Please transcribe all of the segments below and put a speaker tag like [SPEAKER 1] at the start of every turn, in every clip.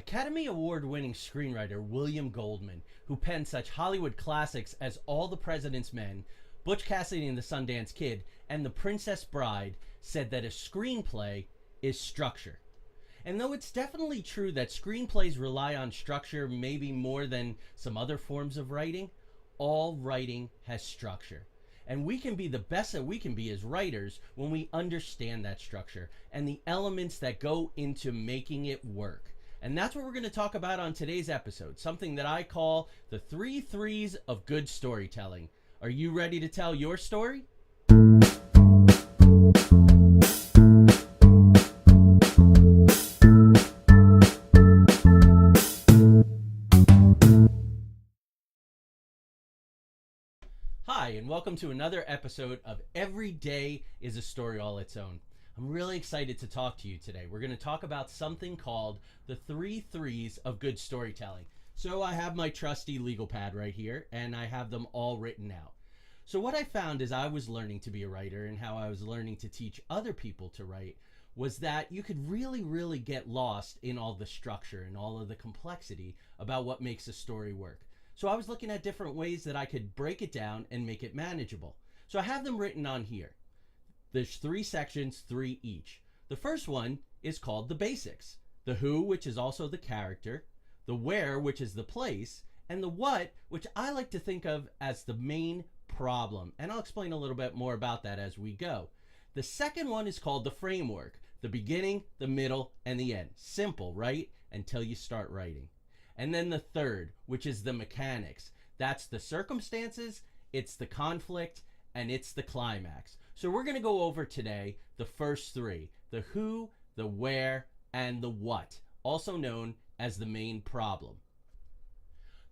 [SPEAKER 1] Academy Award-winning screenwriter William Goldman, who penned such Hollywood classics as All the President's Men, Butch Cassidy and the Sundance Kid, and The Princess Bride, said that a screenplay is structure. And though it's definitely true that screenplays rely on structure maybe more than some other forms of writing, all writing has structure. And we can be the best that we can be as writers when we understand that structure and the elements that go into making it work. And that's what we're going to talk about on today's episode, something that I call the 3 threes of good storytelling. Are you ready to tell your story? Hi, and welcome to another episode of Every Day is a Story All Its Own. I'm really excited to talk to you today. We're going to talk about something called the 3 threes of good storytelling. So I have my trusty legal pad right here, and I have them all written out. So what I found as I was learning to be a writer and how I was learning to teach other people to write was that you could really get lost in all the structure and all of the complexity about what makes a story work. So I was looking at different ways that I could break it down and make it manageable. So I have them written on here. There's 3 sections, 3 each. The first one is called the basics. The who, which is also the character, the where, which is the place, and the what, which I like to think of as the main problem. And I'll explain a little bit more about that as we go. The second one is called the framework. The beginning, the middle, and the end. Simple, right? Until you start writing. And then the third, which is the mechanics. That's the circumstances, it's the conflict, and it's the climax. So we're going to go over today the first 3, the who, the where, and the what, also known as the main problem.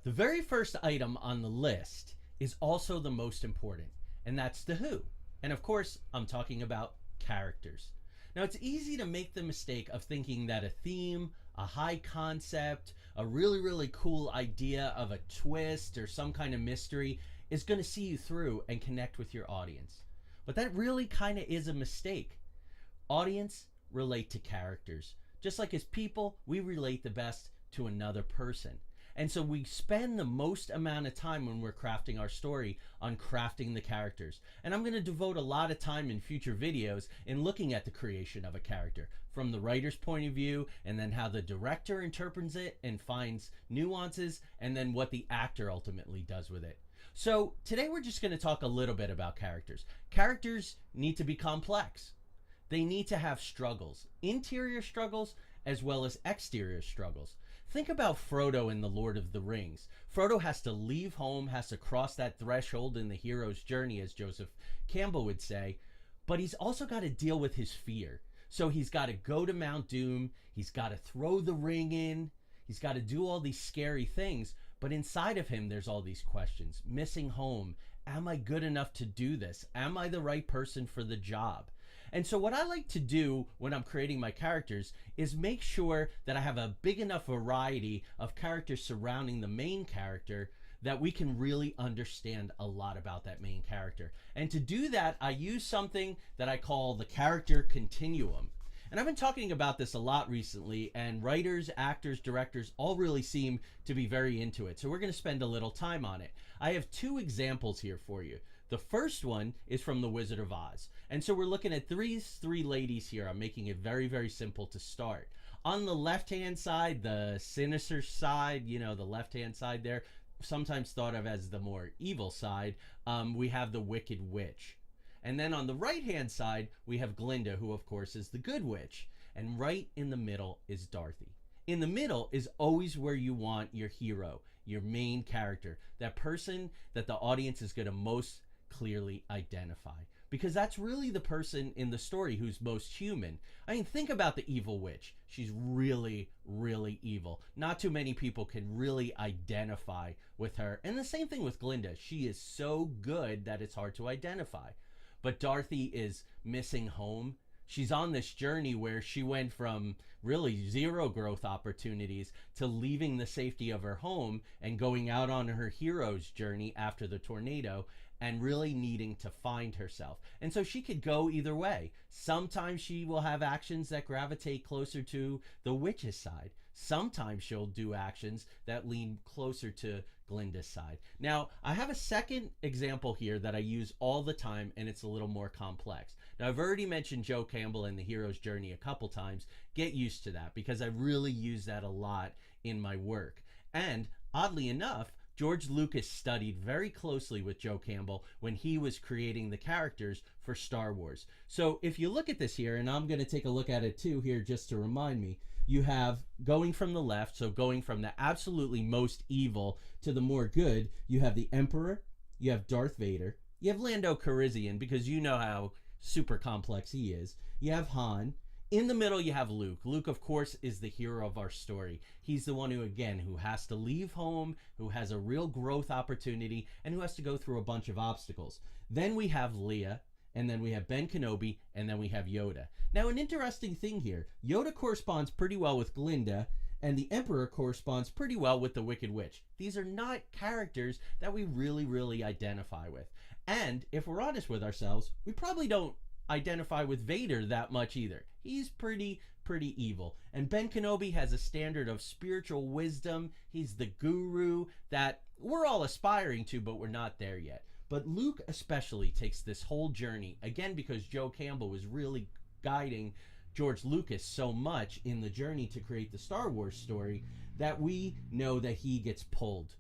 [SPEAKER 1] The very first item on the list is also the most important, and that's the who. And of course, I'm talking about characters. Now, it's easy to make the mistake of thinking that a theme, a high concept, a really cool idea of a twist or some kind of mystery is going to see you through and connect with your audience. But that really kind of is a mistake. Audience relate to characters. Just like as people, we relate the best to another person. And so we spend the most amount of time when we're crafting our story on crafting the characters. And I'm going to devote a lot of time in future videos in looking at the creation of a character from the writer's point of view, and then how the director interprets it and finds nuances, and then what the actor ultimately does with it. So today we're just going to talk a little bit about characters. Characters need to be complex. They need to have struggles, interior struggles as well as exterior struggles. Think about Frodo in The Lord of the Rings. Frodo has to leave home, has to cross that threshold in the hero's journey, as Joseph Campbell would say, but he's also got to deal with his fear. So he's got to go to Mount Doom, he's got to throw the ring in, he's got to do all these scary things, but inside of him there's all these questions. Missing home, am I good enough to do this? Am I the right person for the job? And so what I like to do when I'm creating my characters is make sure that I have a big enough variety of characters surrounding the main character that we can really understand a lot about that main character. And to do that, I use something that I call the character continuum. And I've been talking about this a lot recently, and writers, actors, directors all really seem to be very into it. So we're going to spend a little time on it. I have 2 examples here for you. The first one is from The Wizard of Oz. And so we're looking at 3 ladies here. I'm making it very simple to start. On the left-hand side, the sinister side, you know, the left-hand side there, sometimes thought of as the more evil side, we have the Wicked Witch. And then on the right-hand side, we have Glinda, who of course is the Good Witch. And right in the middle is Dorothy. In the middle is always where you want your hero, your main character, that person that the audience is going to most clearly identify, because that's really the person in the story who's most human. I mean, think about the evil witch. She's really evil. Not too many people can really identify with her. And the same thing with Glinda. She is so good that it's hard to identify. But Dorothy is missing home. She's on this journey where she went from really 0 growth opportunities to leaving the safety of her home and going out on her hero's journey after the tornado. and really needing to find herself. And so she could go either way. Sometimes she will have actions that gravitate closer to the witch's side. Sometimes she'll do actions that lean closer to Glinda's side. Now, I have a second example here that I use all the time, and it's a little more complex. Now, I've already mentioned Joe Campbell and the hero's journey a couple times. Get used to that because I really use that a lot in my work. And oddly enough, George Lucas studied very closely with Joe Campbell when he was creating the characters for Star Wars. So if you look at this here, and I'm going to take a look at it too here just to remind me, you have going from the left, so going from the absolutely most evil to the more good, you have the Emperor, you have Darth Vader, you have Lando Calrissian, because you know how super complex he is, you have Han. In the middle, you have Luke. Luke, of course, is the hero of our story. He's the one who has to leave home, who has a real growth opportunity, and who has to go through a bunch of obstacles. Then we have Leia, and then we have Ben Kenobi, and then we have Yoda. Now, an interesting thing here, Yoda corresponds pretty well with Glinda, and the Emperor corresponds pretty well with the Wicked Witch. These are not characters that we really identify with. And if we're honest with ourselves, we probably don't identify with Vader that much either. He's pretty evil. And Ben Kenobi has a standard of spiritual wisdom. He's the guru that we're all aspiring to, but we're not there yet. But Luke especially takes this whole journey, again, because Joe Campbell was really guiding George Lucas so much in the journey to create the Star Wars story, that we know that he gets pulled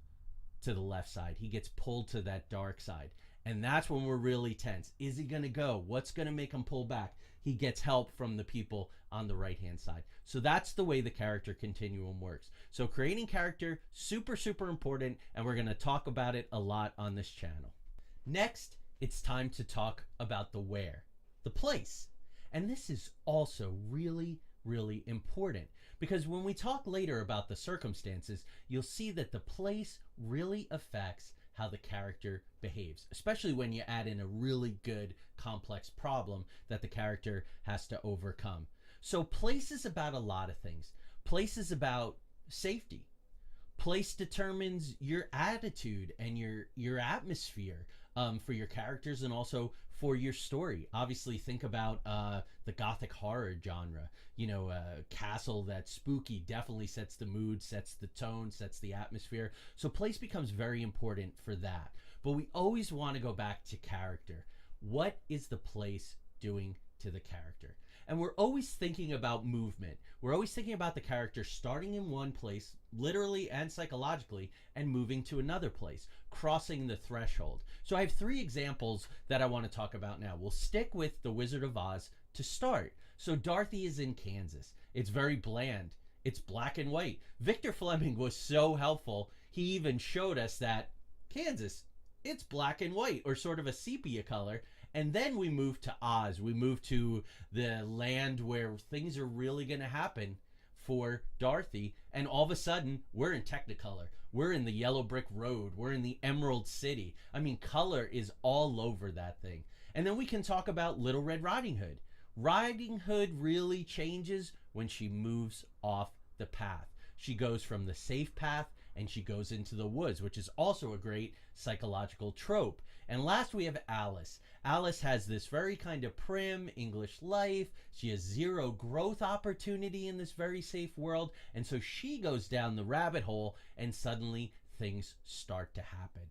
[SPEAKER 1] to the left side. He gets pulled to that dark side. And that's when we're really tense. Is he going to go? What's going to make him pull back? He gets help from the people on the right-hand side. So that's the way the character continuum works. So creating character, super important, and we're going to talk about it a lot on this channel. Next, it's time to talk about the where, the place. And this is also really important, because when we talk later about the circumstances, you'll see that the place really affects how the character behaves, especially when you add in a really good complex problem that the character has to overcome. So place is about a lot of things. Place is about safety. Place determines your attitude and your atmosphere for your characters and also for your story. Obviously, think about the gothic horror genre. You know, castle that's spooky definitely sets the mood, sets the tone, sets the atmosphere. So place becomes very important for that. But we always want to go back to character. What is the place doing to the character? And we're always thinking about movement. We're always thinking about the character starting in one place, literally and psychologically, and moving to another place, crossing the threshold. So I have 3 examples that I want to talk about now. We'll stick with The Wizard of Oz to start. So Dorothy is in Kansas. It's very bland. It's black and white. Victor Fleming was so helpful. He even showed us that Kansas, it's black and white, or sort of a sepia color. And then we move to Oz. We move to the land where things are really going to happen for Dorothy. And all of a sudden, we're in Technicolor. We're in the Yellow Brick Road. We're in the Emerald City. I mean, color is all over that thing. And then we can talk about Little Red Riding Hood. Riding Hood really changes when she moves off the path. She goes from the safe path and she goes into the woods, which is also a great psychological trope. And last we have Alice. Alice has this very kind of prim English life. She has 0 growth opportunity in this very safe world. And so she goes down the rabbit hole and suddenly things start to happen.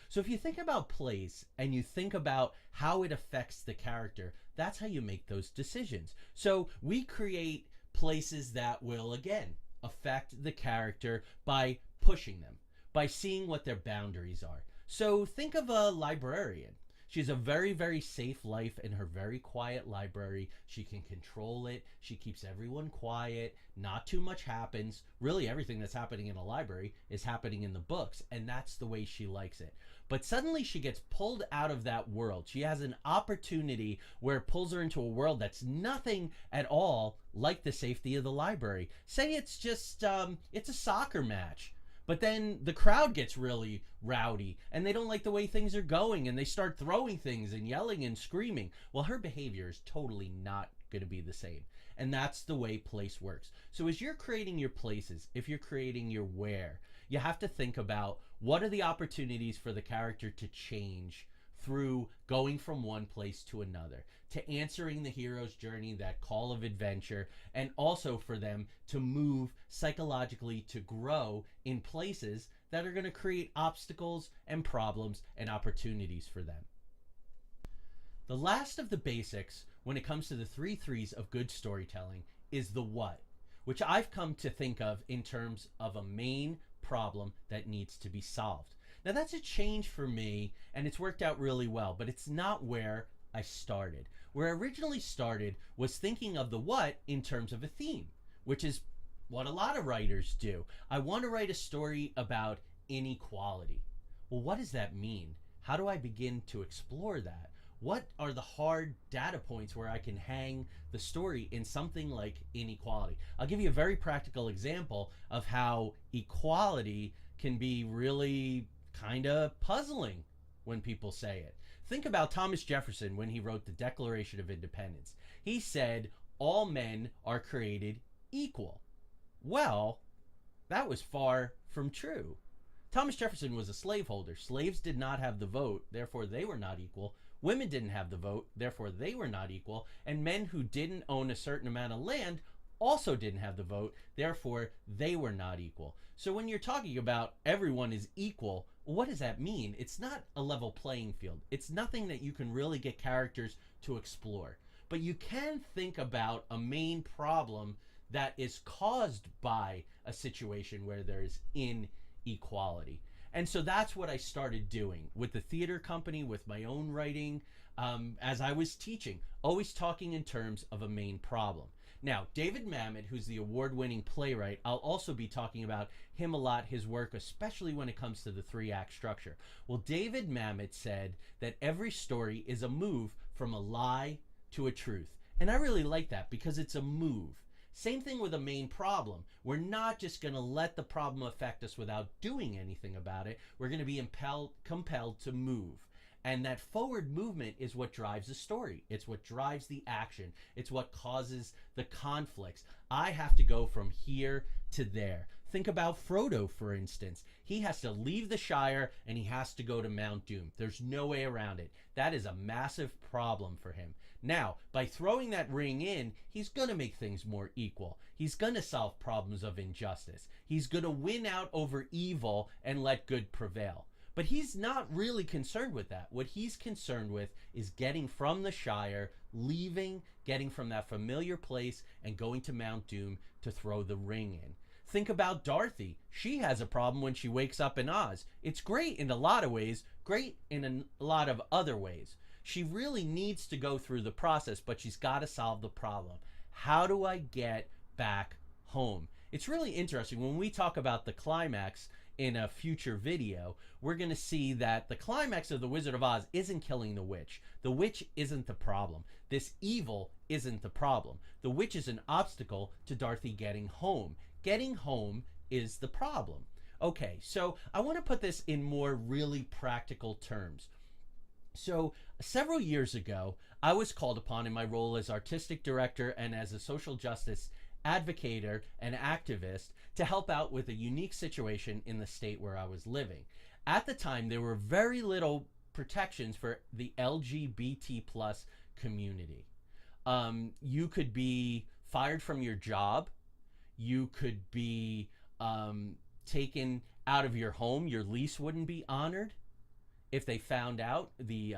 [SPEAKER 1] So if you think about place and you think about how it affects the character, that's how you make those decisions. So we create places that will, again, affect the character by pushing them, by seeing what their boundaries are. So think of a librarian. She has a very safe life in her very quiet library. She can control it. She keeps everyone quiet. Not too much happens. Really, everything that's happening in a library is happening in the books, and that's the way she likes it. But suddenly she gets pulled out of that world. She has an opportunity where it pulls her into a world that's nothing at all like the safety of the library. Say it's just, it's a soccer match. But then the crowd gets really rowdy and they don't like the way things are going and they start throwing things and yelling and screaming. Well, her behavior is totally not going to be the same. And that's the way place works. So as you're creating your places, if you're creating your where, you have to think about what are the opportunities for the character to change through going from one place to another, to answering the hero's journey, that call of adventure, and also for them to move psychologically to grow in places that are going to create obstacles and problems and opportunities for them. The last of the basics when it comes to the three threes of good storytelling is the what, which I've come to think of in terms of a main problem that needs to be solved. Now that's a change for me, and it's worked out really well, but it's not where I started. Where I originally started was thinking of the what in terms of a theme, which is what a lot of writers do. I want to write a story about inequality. Well, what does that mean? How do I begin to explore that? What are the hard data points where I can hang the story in something like inequality? I'll give you a very practical example of how equality can be really kind of puzzling when people say it. Think about Thomas Jefferson when he wrote the Declaration of Independence. He said, all men are created equal. Well, that was far from true. Thomas Jefferson was a slaveholder. Slaves did not have the vote, therefore they were not equal. Women didn't have the vote, therefore they were not equal. And men who didn't own a certain amount of land also didn't have the vote, therefore they were not equal. So when you're talking about everyone is equal, what does that mean? It's not a level playing field. It's nothing that you can really get characters to explore. But you can think about a main problem that is caused by a situation where there's inequality. And so that's what I started doing with the theater company, with my own writing, as I was teaching, always talking in terms of a main problem. Now, David Mamet, who's the award-winning playwright, I'll also be talking about him a lot, his work, especially when it comes to the three-act structure. Well, David Mamet said that every story is a move from a lie to a truth. And I really like that because it's a move. Same thing with a main problem. We're not just going to let the problem affect us without doing anything about it. We're going to be compelled to move. And that forward movement is what drives the story. It's what drives the action. It's what causes the conflicts. I have to go from here to there. Think about Frodo, for instance. He has to leave the Shire and he has to go to Mount Doom. There's no way around it. That is a massive problem for him. Now, by throwing that ring in, he's going to make things more equal. He's going to solve problems of injustice. He's going to win out over evil and let good prevail. But he's not really concerned with that. What he's concerned with is getting from the Shire, leaving, getting from that familiar place, and going to Mount Doom to throw the ring in. Think about Dorothy. She has a problem when she wakes up in Oz. It's great in a lot of ways, great in a lot of other ways. She really needs to go through the process, but she's got to solve the problem. How do I get back home? It's really interesting. When we talk about the climax in a future video, we're going to see that the climax of The Wizard of Oz isn't killing the witch. The witch isn't the problem. This evil isn't the problem. The witch is an obstacle to Dorothy getting home. Getting home is the problem. Okay, so I want to put this in more really practical terms. So several years ago, I was called upon in my role as artistic director and as a social justice advocator and activist to help out with a unique situation in the state where I was living. At the time, there were very little protections for the LGBT plus community. You could be fired from your job. You could be taken out of your home. Your lease wouldn't be honored if they found out, the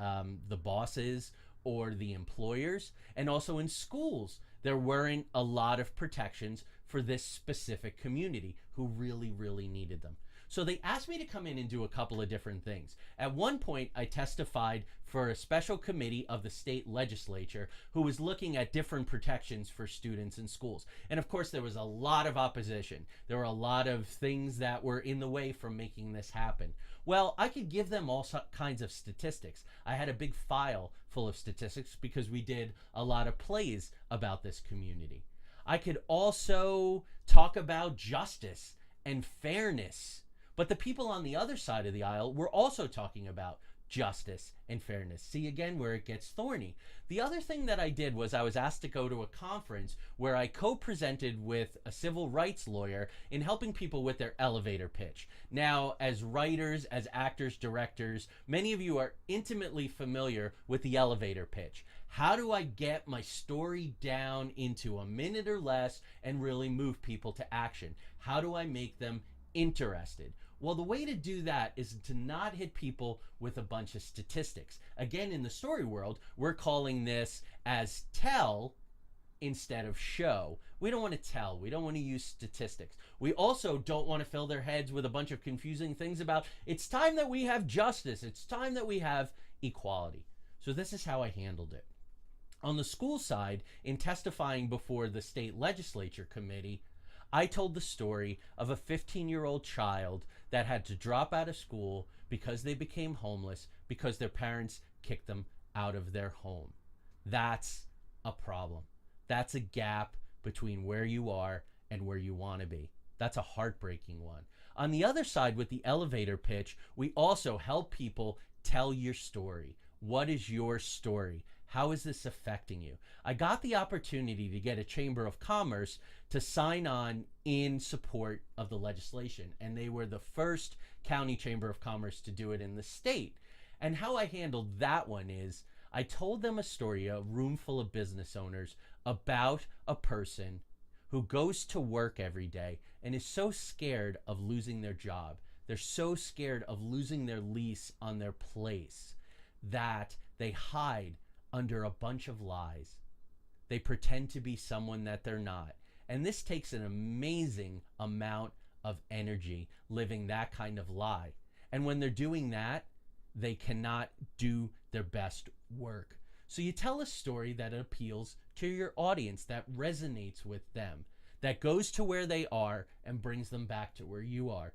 [SPEAKER 1] bosses or the employers. And also in schools, there weren't a lot of protections for this specific community who really, really needed them. So they asked me to come in and do a couple of different things. At one point, I testified for a special committee of the state legislature who was looking at different protections for students in schools. And of course, there was a lot of opposition. There were a lot of things that were in the way from making this happen. Well, I could give them all kinds of statistics. I had a big file full of statistics because we did a lot of plays about this community. I could also talk about justice and fairness. But the people on the other side of the aisle were also talking about justice, and fairness. See again where it gets thorny. The other thing that I did was I was asked to go to a conference where I co-presented with a civil rights lawyer in helping people with their elevator pitch. Now, as writers, as actors, directors, many of you are intimately familiar with the elevator pitch. How do I get my story down into a minute or less and really move people to action? How do I make them interested? Well, the way to do that is to not hit people with a bunch of statistics. Again, in the story world, we're calling this as tell instead of show. We don't want to tell. We don't want to use statistics. We also don't want to fill their heads with a bunch of confusing things about it's time that we have justice. It's time that we have equality. So this is how I handled it. On the school side, in testifying before the state legislature committee, I told the story of a 15-year-old child that had to drop out of school because they became homeless because their parents kicked them out of their home. That's a problem. That's a gap between where you are and where you want to be. That's a heartbreaking one. On the other side, with the elevator pitch, we also help people tell your story. What is your story? How is this affecting you? I got the opportunity to get a Chamber of Commerce to sign on in support of the legislation, and they were the first county Chamber of Commerce to do it in the state. And how I handled that one is I told them a story, a room full of business owners, about a person who goes to work every day and is so scared of losing their job. They're so scared of losing their lease on their place that they hide under a bunch of lies. They pretend to be someone that they're not. And this takes an amazing amount of energy living that kind of lie. And when they're doing that, they cannot do their best work. So you tell a story that appeals to your audience, that resonates with them, that goes to where they are and brings them back to where you are.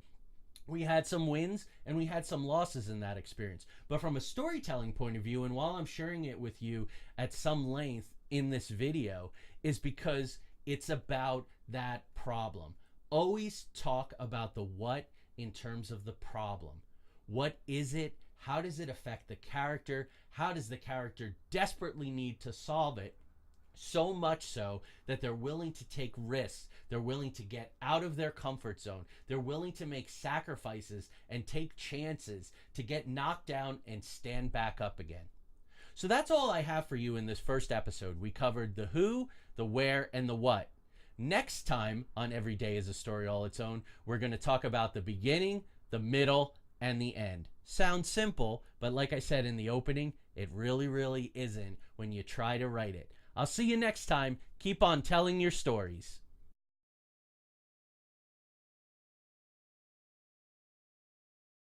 [SPEAKER 1] We had some wins and we had some losses in that experience. But from a storytelling point of view, and while I'm sharing it with you at some length in this video, is because it's about that problem. Always talk about the what in terms of the problem. What is it? How does it affect the character? How does the character desperately need to solve it? So much so that they're willing to take risks. They're willing to get out of their comfort zone. They're willing to make sacrifices and take chances to get knocked down and stand back up again. So that's all I have for you in this first episode. We covered the who, the where, and the what. Next time on Every Day is a Story All Its Own, we're going to talk about the beginning, the middle, and the end. Sounds simple, but like I said in the opening, it really, really isn't when you try to write it. I'll see you next time. Keep on telling your stories.